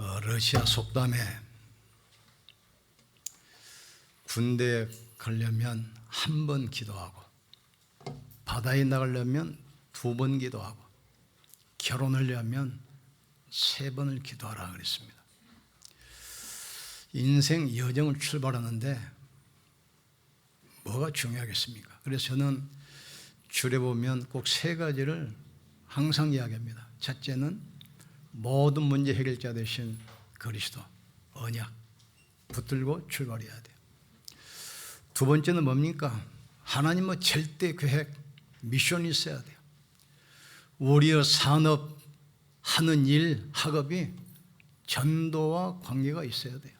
러시아 속담에 군대에 가려면 한 번 기도하고 바다에 나가려면 2번 기도하고 결혼하려면 3번을 기도하라 그랬습니다. 인생 여정을 출발하는데 뭐가 중요하겠습니까? 그래서 저는 줄에 보면 꼭 3가지를 항상 이야기합니다. 첫째는 모든 문제 해결자 되신 그리스도, 언약 붙들고 출발해야 돼요. 2번째는 뭡니까? 하나님의 절대 계획, 미션이 있어야 돼요. 우리의 산업, 하는 일, 학업이 전도와 관계가 있어야 돼요.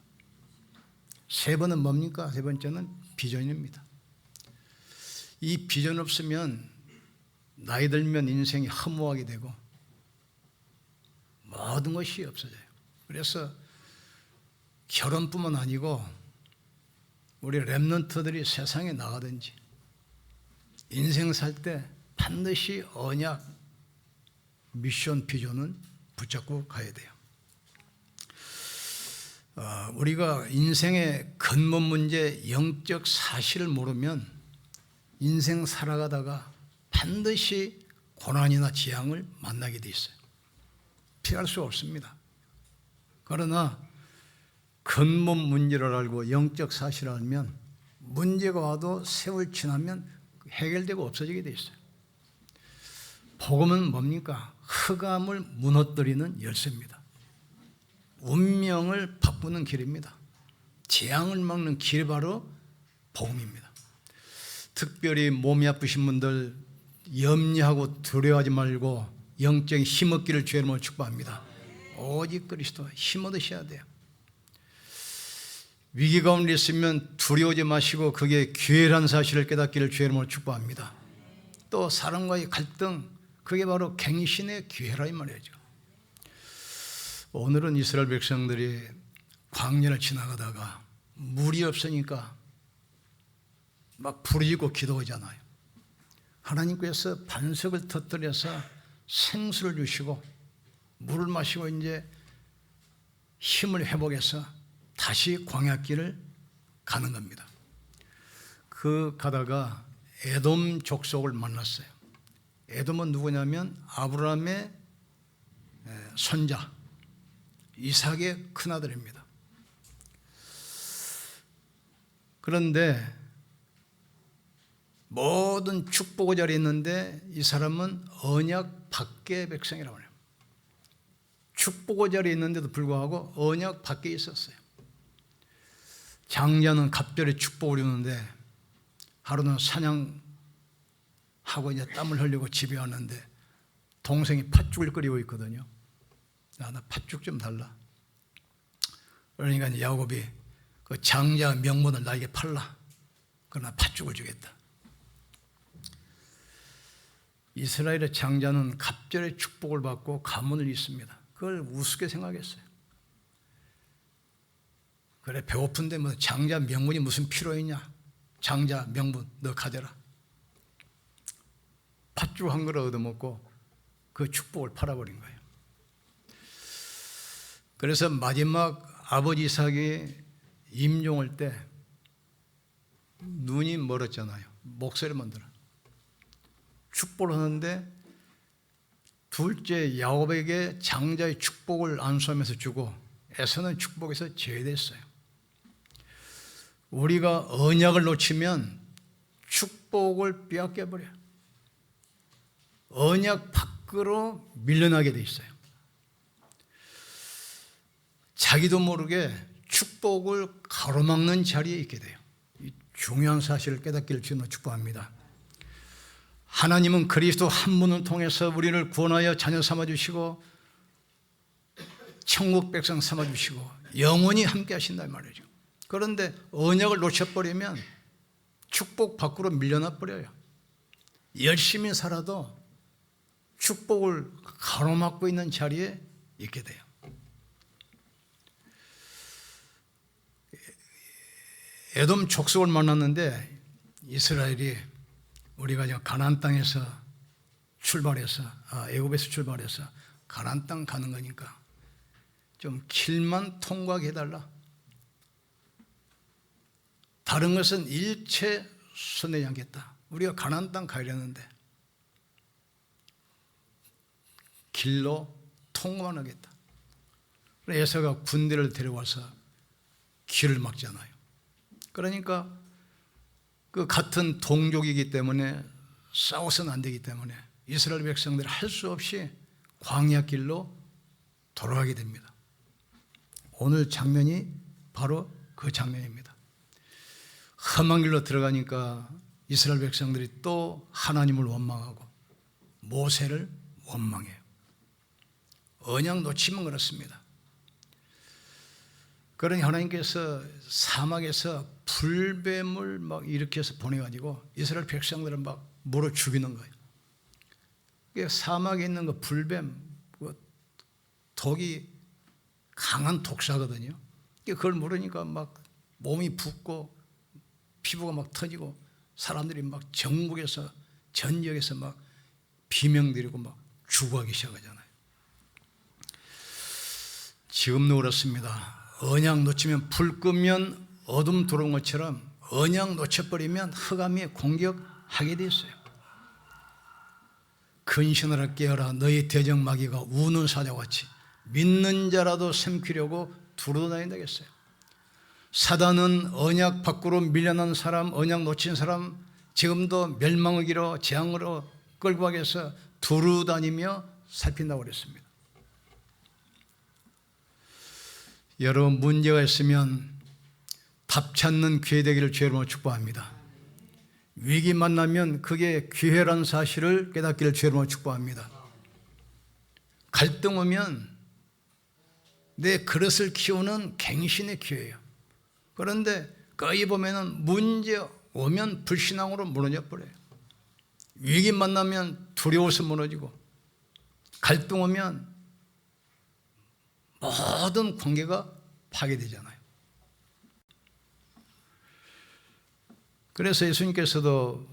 3번은 뭡니까? 3번째는 비전입니다. 이 비전 없으면 나이 들면 인생이 허무하게 되고 모든 것이 없어져요. 그래서 결혼뿐만 아니고 우리 렘넌트들이 세상에 나가든지 인생 살 때 반드시 언약, 미션, 비전은 붙잡고 가야 돼요. 우리가 인생의 근본 문제, 영적 사실을 모르면 인생 살아가다가 반드시 고난이나 재앙을 만나게 돼 있어요. 피할 수 없습니다. 그러나 근본 문제를 알고 영적 사실을 알면 문제가 와도 세월 지나면 해결되고 없어지게 돼 있어요. 복음은 뭡니까? 흑암을 무너뜨리는 열쇠입니다. 운명을 바꾸는 길입니다. 재앙을 막는 길이 바로 복음입니다. 특별히 몸이 아프신 분들 염려하고 두려워하지 말고 영적인 힘 얻기를 주의 이름으로 축복합니다. 오직 그리스도 힘 얻으셔야 돼요. 위기 가운데 있으면 두려워하지 마시고 그게 기회라는 사실을 깨닫기를 주의 이름으로 축복합니다. 또 사람과의 갈등, 그게 바로 갱신의 기회라 이 말이죠. 오늘은 이스라엘 백성들이 광야를 지나가다가 물이 없으니까 막 부르짖고 기도하잖아요. 하나님께서 반석을 터뜨려서 생수를 주시고 물을 마시고 이제 힘을 회복해서 다시 광야길을 가는 겁니다. 그 가다가 에돔 족속을 만났어요. 에돔은 누구냐면 아브라함의 손자 이삭의 큰아들입니다. 그런데 모든 축복의 자리에 있는데 이 사람은 언약 밖의 백성이라고 해요. 축복의 자리에 있는데도 불구하고 언약 밖에 있었어요. 장자는 갑절에 축복을 이루는데 하루는 사냥하고 이제 땀을 흘리고 집에 왔는데 동생이 팥죽을 끓이고 있거든요. 나 팥죽 좀 달라. 그러니까 이제 야곱이 그 장자 명분을 나에게 팔라. 그러나 팥죽을 주겠다. 이스라엘의 장자는 갑절의 축복을 받고 가문을 잇습니다. 그걸 우습게 생각했어요. 그래 배고픈데 뭐 장자 명분이 무슨 필요 있냐. 장자 명분 너 가져라. 팥죽 한 그릇 얻어먹고 그 축복을 팔아버린 거예요. 그래서 마지막 아버지 이삭이 임종할 때 눈이 멀었잖아요. 목소리만 들어. 축복을 하는데 둘째 야곱에게 장자의 축복을 안수하면서 주고 에서는 축복에서 제외됐어요. 우리가 언약을 놓치면 축복을 빼앗겨버려요. 언약 밖으로 밀려나게 돼 있어요. 자기도 모르게 축복을 가로막는 자리에 있게 돼요. 이 중요한 사실을 깨닫기를 주님으로 축복합니다. 하나님은 그리스도 한 분을 통해서 우리를 구원하여 자녀 삼아주시고 천국 백성 삼아주시고 영원히 함께 하신다 말이죠. 그런데 언약을 놓쳐버리면 축복 밖으로 밀려나 버려요. 열심히 살아도 축복을 가로막고 있는 자리에 있게 돼요. 에돔 족속을 만났는데 이스라엘이 우리가 가나안 땅에서 출발해서 애굽에서 출발해서 가나안 땅 가는 거니까 좀 길만 통과하게 해달라. 다른 것은 일체 손대지 않겠다. 우리가 가나안 땅 가려는데 길로 통과만 하겠다. 에서가 군대를 데려와서 길을 막잖아요. 그러니까 그 같은 동족이기 때문에 싸워서는 안 되기 때문에 이스라엘 백성들이 할 수 없이 광야 길로 돌아가게 됩니다. 오늘 장면이 바로 그 장면입니다. 험한 길로 들어가니까 이스라엘 백성들이 또 하나님을 원망하고 모세를 원망해요. 언약 놓치면 그렇습니다. 그러니 하나님께서 사막에서 불뱀을 막 일으켜서 보내가지고 이스라엘 백성들을 막 물어 죽이는 거예요. 사막에 있는 그 불뱀, 독이 강한 독사거든요. 그걸 물으니까 막 몸이 붓고 피부가 막 터지고 사람들이 막 전국에서 전역에서 막 비명드리고 막 죽어가기 시작하잖아요. 지금도 그렇습니다. 언약 놓치면 불 끄면 어둠 들어온 것처럼 언약 놓쳐버리면 흑암이 공격하게 돼 있어요. 근신하라 깨어라. 너희 대적마귀가 우는 사자같이 믿는 자라도 삼키려고 두루다닌다겠어요. 사단은 언약 밖으로 밀려난 사람, 언약 놓친 사람 지금도 멸망의 길로 재앙으로 끌고 가기 위해서 두루다니며 살핀다고 그랬습니다. 여러분 문제가 있으면 답 찾는 기회 되기를 주님으로 축복합니다. 위기 만나면 그게 기회라는 사실을 깨닫기를 주님으로 축복합니다. 갈등 오면 내 그릇을 키우는 갱신의 기회예요. 그런데 거기 보면은 문제 오면 불신앙으로 무너져 버려요. 위기 만나면 두려워서 무너지고 갈등 오면 모든 관계가 파괴되잖아요. 그래서 예수님께서도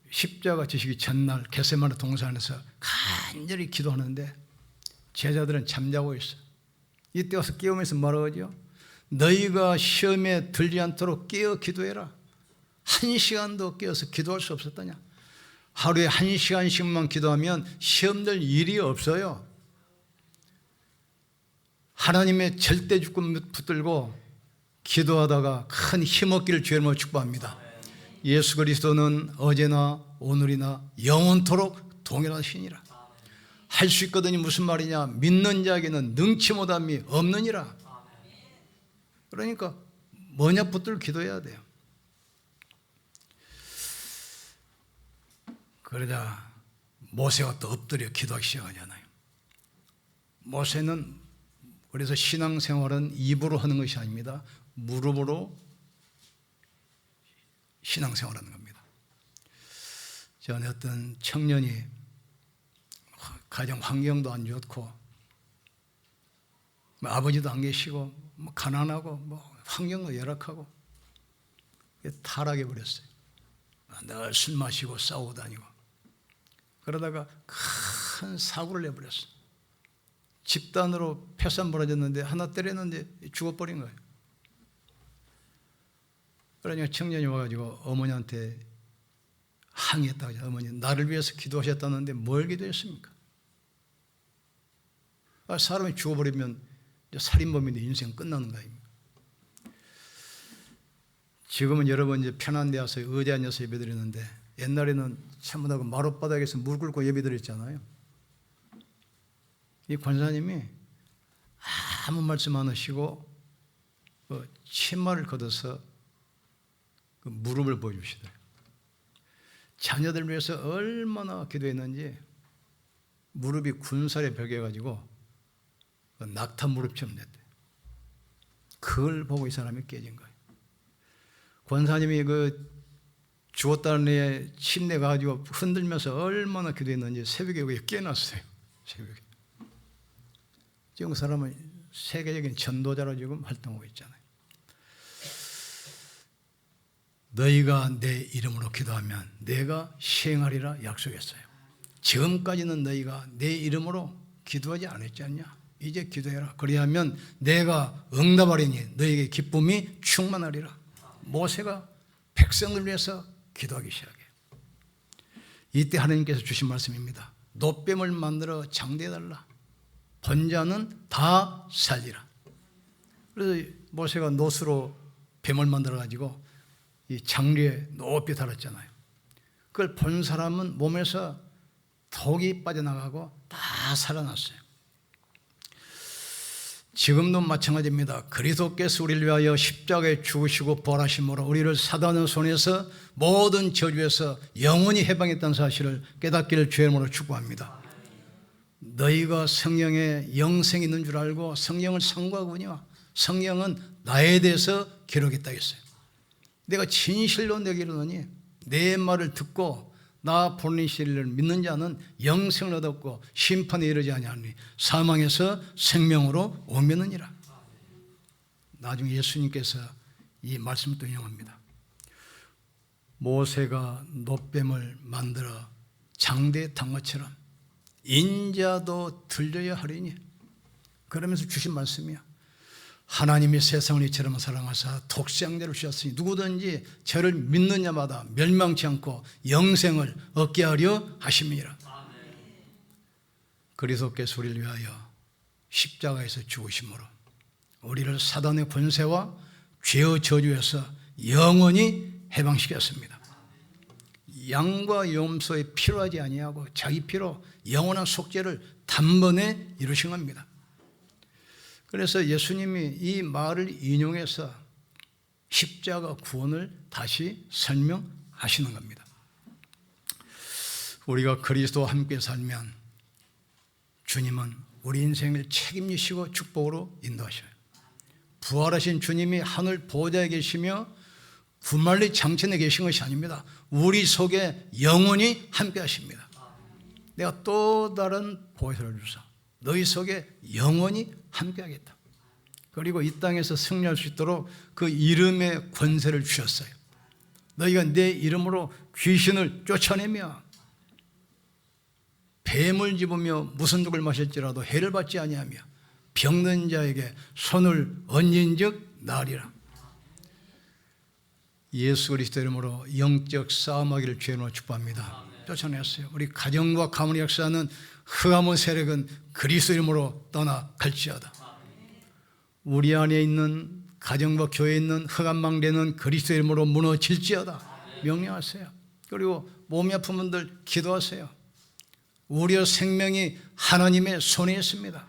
십자가 지시기 전날 겟세마네 동산에서 간절히 기도하는데 제자들은 잠자고 있어요. 이때 와서 깨우면서 말하죠. 너희가 시험에 들지 않도록 깨어 기도해라. 1시간도 깨어서 기도할 수 없었더냐. 하루에 1시간씩만 기도하면 시험 될 일이 없어요. 하나님의 절대 주권 붙들고 기도하다가 큰 힘 얻기를 주님으로 축복합니다. 예수 그리스도는 어제나 오늘이나 영원토록 동일한 신이라. 할 수 있거든요. 무슨 말이냐. 믿는 자에게는 능치 못함이 없느니라. 그러니까 뭐냐 붙들고 기도해야 돼요. 그러자 모세가 또 엎드려 기도하기 시작하잖아요. 모세는 그래서 신앙생활은 입으로 하는 것이 아닙니다. 무릎으로 신앙생활하는 겁니다. 전에 어떤 청년이 가정 환경도 안 좋고 아버지도 안 계시고 가난하고 환경도 열악하고 타락해 버렸어요. 늘 술 마시고 싸우고 다니고 그러다가 큰 사고를 내버렸어요. 집단으로 패산 벌어졌는데 하나 때렸는데 죽어버린 거예요. 그러니까 청년이 와가지고 어머니한테 항의했다고 하죠. 어머니 나를 위해서 기도하셨다는데 뭘 기도했습니까? 사람이 죽어버리면 살인범인데 인생 끝나는 거 아닙니까? 지금은 여러분 이제 편한 데 와서 의자에 앉아서 예배드리는데 옛날에는 참으다가 마룻바닥에서 물 끓고 예배드렸잖아요. 이 권사님이 아무 말씀 안 하시고 치마를 걷어서 그 무릎을 보여주시더래요. 자녀들 위해서 얼마나 기도했는지 무릎이 군살에 벽해가지고 낙타 무릎처럼 됐대요. 그걸 보고 이 사람이 깨진 거예요. 권사님이 그 죽었다는 애 침대 가지고 흔들면서 얼마나 기도했는지 새벽에 여기 깨어났어요. 새벽에. 지금 그 사람은 세계적인 전도자로 지금 활동하고 있잖아요. 너희가 내 이름으로 기도하면 내가 시행하리라 약속했어요. 지금까지는 너희가 내 이름으로 기도하지 않았지 않냐? 이제 기도해라. 그리하면 내가 응답하리니 너에게 기쁨이 충만하리라. 모세가 백성을 위해서 기도하기 시작해요. 이때 하나님께서 주신 말씀입니다. 놋뱀을 만들어 장대해달라. 본 자는 다 살리라. 그래서 모세가 놋으로 뱀을 만들어가지고 이 장리에 높이 달았잖아요. 그걸 본 사람은 몸에서 독이 빠져나가고 다 살아났어요. 지금도 마찬가지입니다. 그리스도께서 우리를 위하여 십자가에 죽으시고 부활하심으로 우리를 사단의 손에서 모든 저주에서 영원히 해방했다는 사실을 깨닫기를 주의 이름으로 축복합니다. 너희가 성령에 영생이 있는 줄 알고 성령을 상고하군요. 성령은 나에 대해서 기록했다 했어요. 내가 진실로 내게 이르노니 내 말을 듣고 나 보내시리를 믿는 자는 영생을 얻었고 심판에 이르지 아니하니 사망에서 생명으로 옮겼느니라. 나중에 예수님께서 이 말씀을 또 인용합니다. 모세가 놋뱀을 만들어 장대에 탄 것처럼 인자도 들려야 하리니, 그러면서 주신 말씀이야. 하나님이 세상을 이처럼 사랑하사 독생자를 주셨으니 누구든지 저를 믿는 자마다 멸망치 않고 영생을 얻게 하려 하심이라. 그리스도께서 우리를 위하여 십자가에서 죽으심으로 우리를 사단의 권세와 죄의 저주에서 영원히 해방시켰습니다. 양과 염소의 피로 하지 아니하고 자기 피로 영원한 속죄를 단번에 이루신 겁니다. 그래서 예수님이 이 말을 인용해서 십자가 구원을 다시 설명하시는 겁니다. 우리가 그리스도와 함께 살면 주님은 우리 인생을 책임지시고 축복으로 인도하셔요. 부활하신 주님이 하늘 보좌에 계시며 분만리 장천에 계신 것이 아닙니다. 우리 속에 영원히 함께 하십니다. 내가 또 다른 보혜사를 주사 너희 속에 영원히 함께하겠다. 그리고 이 땅에서 승리할 수 있도록 그 이름의 권세를 주셨어요. 너희가 내 이름으로 귀신을 쫓아내며 뱀을 집으며 무슨 독을 마실지라도 해를 받지 아니하며 병든 자에게 손을 얹은 즉 나으리라. 예수 그리스도 이름으로 영적 싸움하기를 주님으로 축복합니다. 쫓아냈어요. 우리 가정과 가문의 역사는 흑암의 세력은 그리스도 이름으로 떠나갈지어다. 우리 안에 있는 가정과 교회에 있는 흑암망대는 그리스도 이름으로 무너질지어다. 명령하세요. 그리고 몸이 아픈 분들 기도하세요. 우리의 생명이 하나님의 손에 있습니다.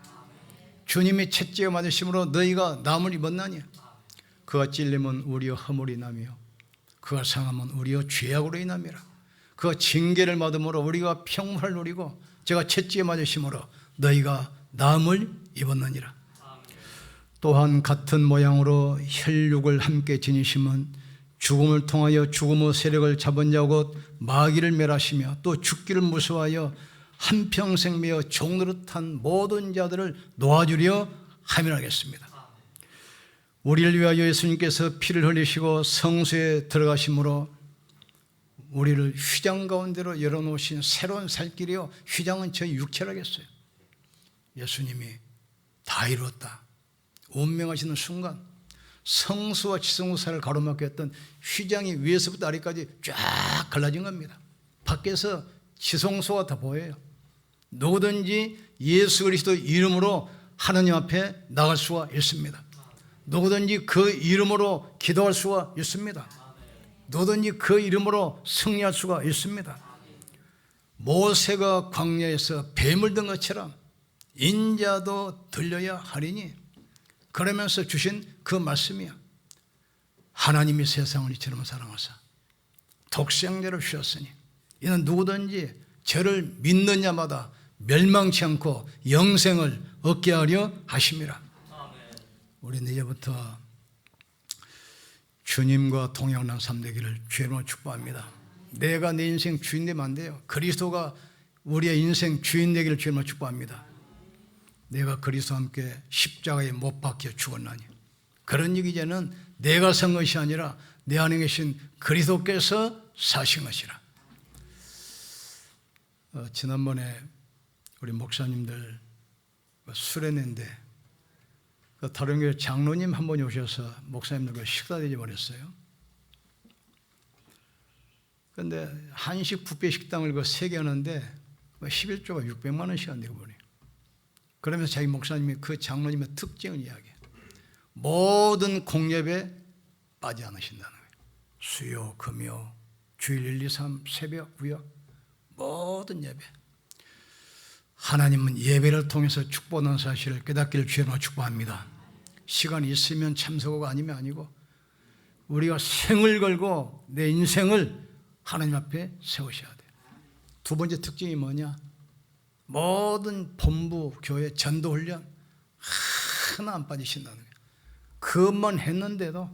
주님이 채찍에 맞으심으로 너희가 남을 입었나니 그가 찔림은 우리의 허물이 인하며 그가 상함은 우리의 죄악으로 인함이라. 그가 징계를 받음으로 우리가 평화를 누리고 제가 채찍에 맞으심으로 너희가 남을 입었느니라. 또한 같은 모양으로 혈육을 함께 지니심은 죽음을 통하여 죽음의 세력을 잡은 자 곧 마귀를 멸하시며 또 죽기를 무서워하여 한평생 매어 종노릇한 모든 자들을 놓아주려 함이라 하겠습니다. 우리를 위하여 예수님께서 피를 흘리시고 성소에 들어가심으로 우리를 휘장 가운데로 열어놓으신 새로운 살길이요, 휘장은 저희 육체라겠어요. 예수님이 다 이루었다 운명하시는 순간 성수와 지성소사를 가로막게 했던 휘장이 위에서부터 아래까지 쫙 갈라진 겁니다. 밖에서 지성소가 다 보여요. 누구든지 예수 그리스도 이름으로 하나님 앞에 나갈 수가 있습니다. 누구든지 그 이름으로 기도할 수가 있습니다. 누구든지 그 이름으로 승리할 수가 있습니다. 모세가 광야에서 뱀을 든 것처럼 인자도 들려야 하리니, 그러면서 주신 그 말씀이야. 하나님이 세상을 이처럼 사랑하사 독생자를 주셨으니 이는 누구든지 저를 믿는 자마다 멸망치 않고 영생을 얻게 하려 하심이라. 우리는 이제부터 주님과 동행하는 삶 되기를 주님으로 축복합니다. 내가 내 인생 주인 되면 안 돼요. 그리스도가 우리의 인생 주인 되기를 주님으로 축복합니다. 내가 그리스도와 함께 십자가에 못 박혀 죽었나니 그런 얘기 이제는 내가 산 것이 아니라 내 안에 계신 그리스도께서 사신 것이라. 지난번에 우리 목사님들 수련회인데 다른 교회 장로님 한 분이 오셔서 목사님들과 식사 대접을 버렸어요. 그런데 한식 뷔페 식당을 3개 하는데 11조가 600만 원씩 안 되고 버려요. 그러면서 자기 목사님이 그 장로님의 특징을 이야기해요. 모든 공예배에 빠지 않으신다는 거예요. 수요, 금요, 주일 1, 2, 3, 새벽, 구역, 모든 예배. 하나님은 예배를 통해서 축복하는 사실을 깨닫기를 주님으로 축복합니다. 시간이 있으면 참석하고 아니면 아니고 우리가 생을 걸고 내 인생을 하나님 앞에 세우셔야 돼요. 두 번째 특징이 뭐냐? 모든 본부, 교회, 전도훈련 하나 안 빠지신다는 거예요. 그것만 했는데도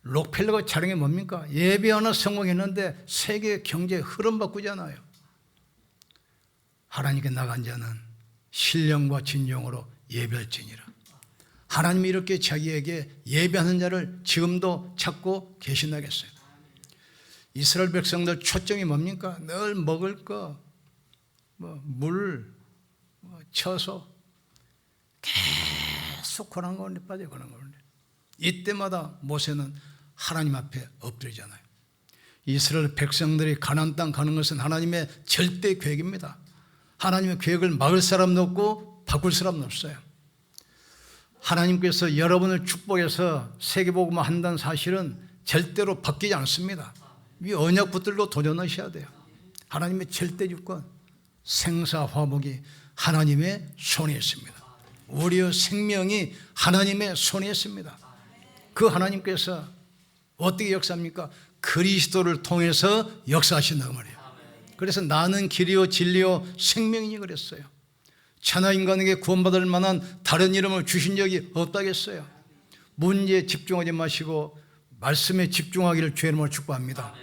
록펠러가 자랑이 뭡니까? 예배 하나 성공했는데 세계 경제 흐름 바꾸잖아요. 하나님께 나간 자는 신령과 진정으로 예배할지니라. 하나님이 이렇게 자기에게 예배하는 자를 지금도 찾고 계신다겠어요. 이스라엘 백성들 초점이 뭡니까? 늘 먹을 거, 물, 처소 계속 고난 가운데 빠져 고난 가운데. 이때마다 모세는 하나님 앞에 엎드리잖아요. 이스라엘 백성들이 가나안 땅 가는 것은 하나님의 절대 계획입니다. 하나님의 계획을 막을 사람도 없고 바꿀 사람도 없어요. 하나님께서 여러분을 축복해서 세계복음화 한다는 사실은 절대로 바뀌지 않습니다. 이 언약 붙들고 도전하셔야 돼요. 하나님의 절대 주권, 생사화복이 하나님의 손에 있습니다. 우리의 생명이 하나님의 손에 있습니다. 그 하나님께서 어떻게 역사합니까? 그리스도를 통해서 역사하신다고 말이에요. 그래서 나는 길이요 진리요 생명이니 그랬어요. 천하 인간에게 구원받을 만한 다른 이름을 주신 적이 없다겠어요. 문제에 집중하지 마시고 말씀에 집중하기를 주의 이름으로 축복합니다.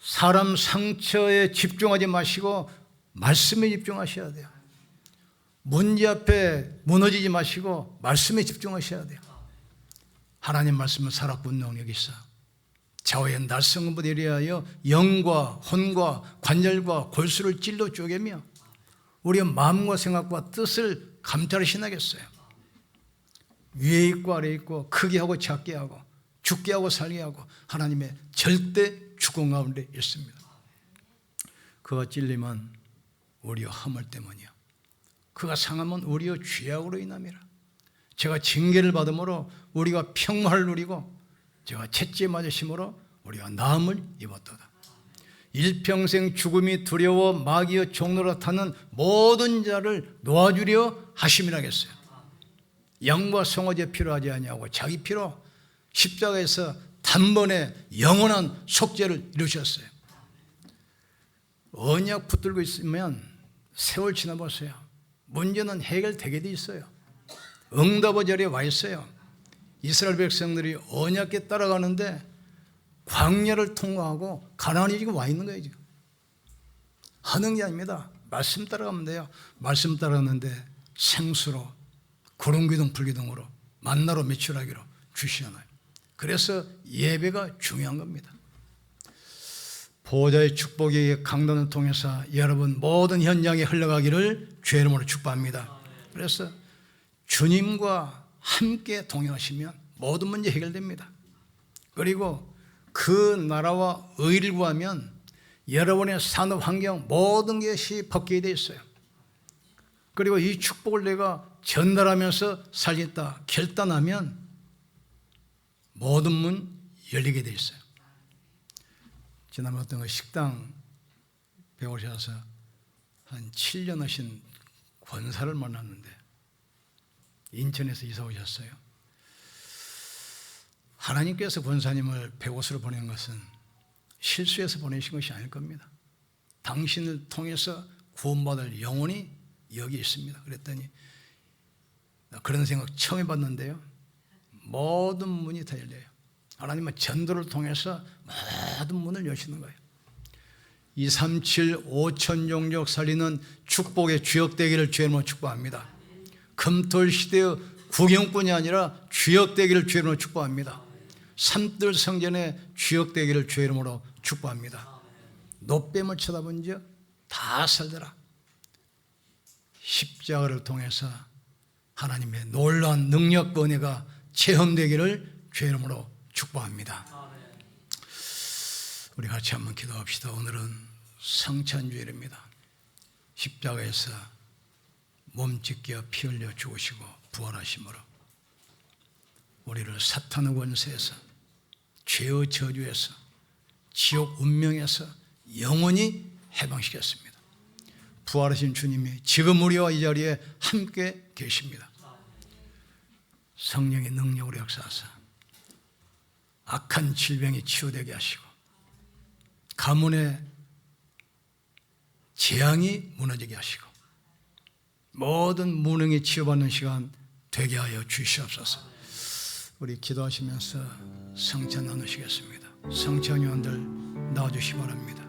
사람 상처에 집중하지 마시고 말씀에 집중하셔야 돼요. 문제 앞에 무너지지 마시고 말씀에 집중하셔야 돼요. 하나님 말씀은 살아있는 능력이 있어. 좌우의 날성근부에 이르하여 영과 혼과 관절과 골수를 찔러 쪼개며 우리의 마음과 생각과 뜻을 감찰하시나겠어요. 위에 있고 아래에 있고 크게 하고 작게 하고 죽게 하고 살게 하고 하나님의 절대 주권 가운데 있습니다. 그가 찔리면 우리의 허물 때문이요, 그가 상하면 우리의 죄악으로 인함이라. 제가 징계를 받음으로 우리가 평화를 누리고 제가 채찍에 맞으심으로 우리가 나음을 입었도다. 일평생 죽음이 두려워 마귀의 종로로 타는 모든 자를 놓아주려 하심이라겠어요. 양과 송아지 필요하지 아니하고 자기 피로 십자가에서 단번에 영원한 속죄를 이루셨어요. 언약 붙들고 있으면 세월 지나보세요. 문제는 해결되게 돼 있어요. 응답의 자리에 와 있어요. 이스라엘 백성들이 언약에 따라가는데 광야를 통과하고 가나안이 지금 와 있는 거예요. 지금 하는 게 아닙니다. 말씀 따라가면 돼요. 말씀 따라가는데 생수로 구름기둥 불기둥으로 만나로 매출하기로 주시잖아요. 그래서 예배가 중요한 겁니다. 보호자의 축복의 강단을 통해서 여러분 모든 현장에 흘러가기를 주의 이름으로 축복합니다. 그래서 주님과 함께 동행하시면 모든 문제 해결됩니다. 그리고 그 나라와 의를 구하면 여러분의 산업 환경 모든 것이 바뀌게 되어 있어요. 그리고 이 축복을 내가 전달하면서 살겠다 결단하면 모든 문 열리게 되어 있어요. 지난번 어떤 거 식당 배우셔서 한 7년 하신 권사를 만났는데 인천에서 이사 오셨어요. 하나님께서 권사님을 백옷으로 보낸 것은 실수해서 보내신 것이 아닐 겁니다. 당신을 통해서 구원받을 영혼이 여기 있습니다. 그랬더니 그런 생각 처음 해봤는데요. 모든 문이 다 열려요. 하나님은 전도를 통해서 모든 문을 여시는 거예요. 237 5천 종족 살리는 축복의 주역 되기를 주의 이름으로 축복합니다. 금토일 시대의 구경꾼이 아니라 주역 되기를 주의 이름으로 축복합니다. 산들 성전의 주역 되기를 주의 이름으로 축복합니다. 노뱀을 쳐다본 적 다 살더라. 십자가를 통해서 하나님의 놀라운 능력과 은혜가 체험되기를 주의 이름으로 축복합니다. 우리 같이 한번 기도합시다. 오늘은 성찬주일입니다. 십자가에서 몸 찢겨 피 흘려 죽으시고 부활하심으로 우리를 사탄의 권세에서 죄의 저주에서 지옥 운명에서 영원히 해방시켰습니다. 부활하신 주님이 지금 우리와 이 자리에 함께 계십니다. 성령의 능력으로 역사하사 악한 질병이 치유되게 하시고 가문의 재앙이 무너지게 하시고 모든 무능이 치유받는 시간 되게 하여 주시옵소서. 우리 기도하시면서 성찬 나누시겠습니다. 성찬 요원들 나와주시기 바랍니다.